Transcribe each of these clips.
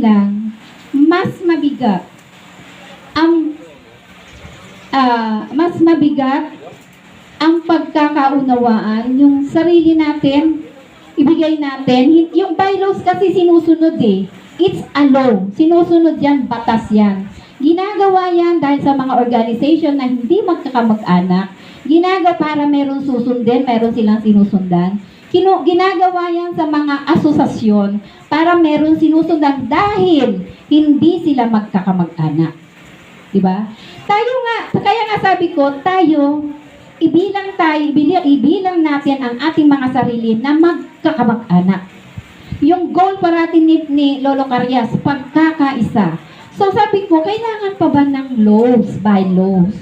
lang, ang mas mabigat ang pagkakaunawaan, yung sarili natin, ibigay natin. Yung bylaws kasi sinusunod eh. It's a law. Sinusunod yan, batas yan. Ginagawa yan dahil sa mga organization na hindi magkakamag-anak. Ginagawa para meron susundin, meron silang sinusundan. Ginagawa yan sa mga asosasyon para meron sinusundan dahil hindi sila magkakamag-anak. Diba? Kaya nga sabi ko, ibilang natin ang ating mga sarili na magkakamag-anak. Yung goal parati ni Lolo Carias, pagkakaisa. So sabi ko, kailangan pa ba ng laws, bylaws?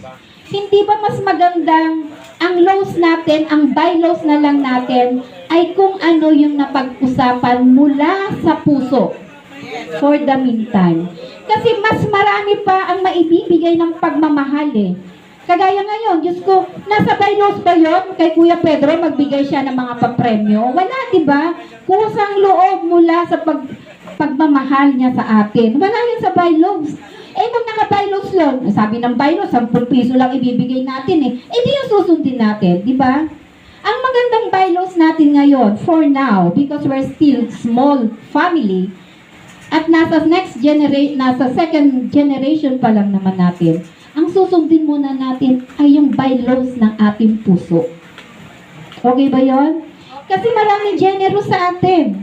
Hindi ba mas magandang ang laws natin, ang bylaws na lang natin, ay kung ano yung napag-usapan mula sa puso for the meantime. Kasi mas marami pa ang maibibigay ng pagmamahal eh. Kagaya ngayon, Diyos ko, nasa bylaws ba yun? Kay Kuya Pedro, magbigay siya ng mga papremyo? Wala, diba? Kusang loob mula sa pagmamahal niya sa atin. Wala yun sa bylaws. Eh, pag naka-bylaws lang, sabi ng bylaws, 10 piso lang ibibigay natin eh. Eh, di yung susundin natin, diba? Ang magandang bylaws natin ngayon, for now, because we're still small family, at nasa second generation pa lang naman natin, ang susundin muna natin ay yung bylaws ng ating puso. Okay ba yon? Kasi maraming generous sa atin.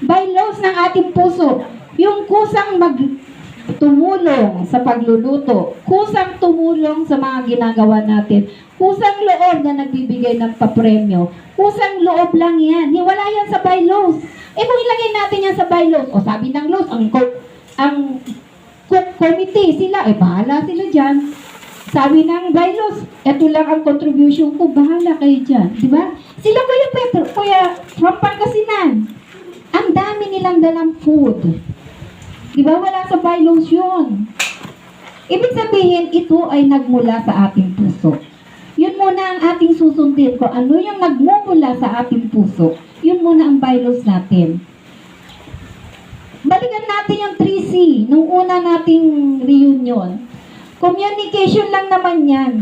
Bylaws ng ating puso. Yung kusang tumulong sa pagluluto, kusang tumulong sa mga ginagawa natin, kusang loob na nagbibigay ng papremyo, kusang loob lang yan. Wala yan sa bylaws. Eh kung ilagay natin yan sa bylaws, o sabi ng laws, ang committee, sila, bahala sila dyan. Sabi ng bylaws, eto lang ang contribution ko, bahala kayo dyan. Diba? Sila Kuya Pedro, from Pangasinan, ang dami nilang dalang food. Diba? Wala sa bylaws yun. Ibig sabihin, ito ay nagmula sa ating puso. Yun muna ang ating susundin ko. Ano yung nagmumula sa ating puso? Yun muna ang bylaws natin. Balikan natin yung 3C, nung una nating reunion. Communication lang naman yan.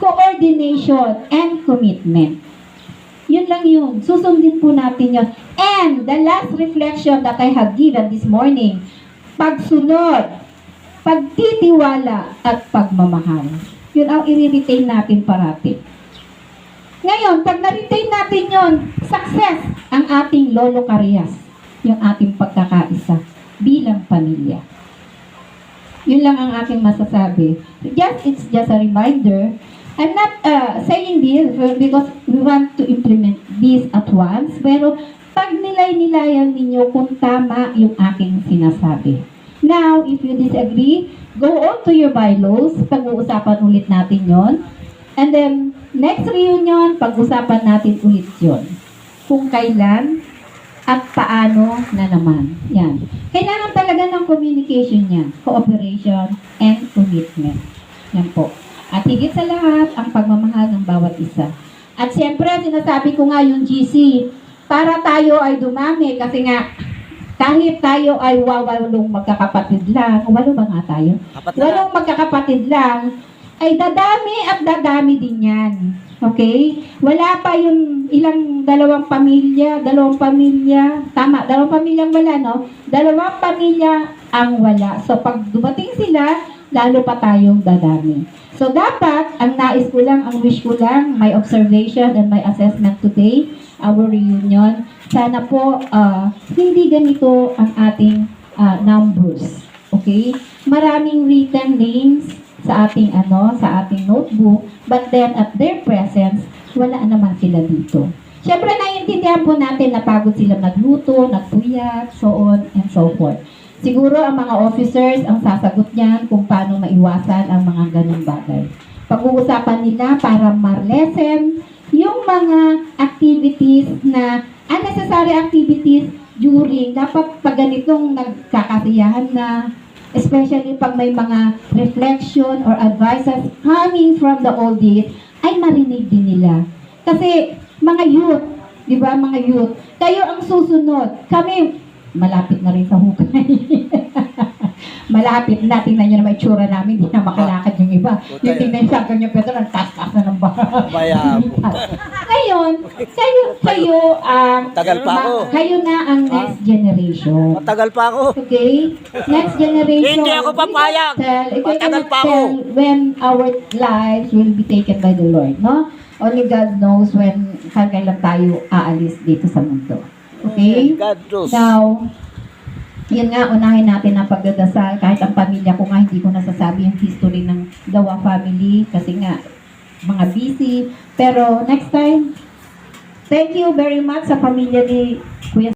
Coordination and commitment. Yun lang yun. Susundin po natin yun. And the last reflection that I have given this morning, pagsunod, pagtitiwala, at pagmamahal. Yun ang i-retain natin parati. Ngayon, pag na-retain natin yun, success ang ating Lolo Carias, yung ating pagkakaisa bilang pamilya. Yun lang ang aking masasabi. It's just a reminder. I'm not saying this because we want to implement this at once, pero pag nilay-nilayan ninyo kung tama yung aking sinasabi. Now, if you disagree, go on to your bylaws. Pag-uusapan ulit natin yon. And then, next reunion, pag-usapan natin ulit yon. Kung kailan at paano na naman. Yan. Kailangan talaga ng communication niya, cooperation, and commitment. Yan po. At higit sa lahat, ang pagmamahal ng bawat isa. At siyempre, sinasabi ko nga yung GC, para tayo ay dumami, kasi nga, kahit tayo ay walong magkakapatid lang, walo ba nga tayo? Walong magkakapatid lang, ay dadami at dadami din yan. Okay? Wala pa yung dalawang pamilya, tama, dalawang pamilyang wala, no? Dalawang pamilya ang wala. So, pag dumating sila, lalo pa tayong dadami. So, dapat, ang nais ko lang, ang wish ko lang, my observation and my assessment today, our reunion, sana po, hindi ganito ang ating numbers. Okay? Maraming written names sa ating notebook, but then at their presence, wala naman sila dito. Siyempre, naiintindihan po natin na pagod sila nagluto, nagpuyat, so on and so forth. Siguro ang mga officers ang sasagot niyan kung paano maiwasan ang mga ganung bagay. Pag-uusapan nila para ma-lessen yung mga activities na unnecessary activities during, dapat pag ganitong nagkakasiyahan na, especially pag may mga reflection or advices coming from the old days, ay marinig din nila. Kasi mga youth, di ba mga youth, kayo ang susunod. Kami, malapit na rin sa hukay. malapit na. Tingnan nyo naman itsura namin, hindi na makalakad yung iba. Yung tingnan sa akin yung Pedro, ang taas-taas na ng Bayabo. Ngayon, kayo ang Tagal pa ako. kayo na ang next generation. Matagal pa ako. Okay? Next generation. Hindi ako papayag. Matagal pa ako. When our lives will be taken by the Lord, no? Only God knows when kailan tayo aalis dito sa mundo. Okay? God knows. Now, yun nga, unahin natin ang pagdadasal. Kahit ang pamilya ko nga, hindi ko nasasabi yung history ng Gawa family kasi nga, mga busy. Pero next time, thank you very much sa pamilya ni Kuya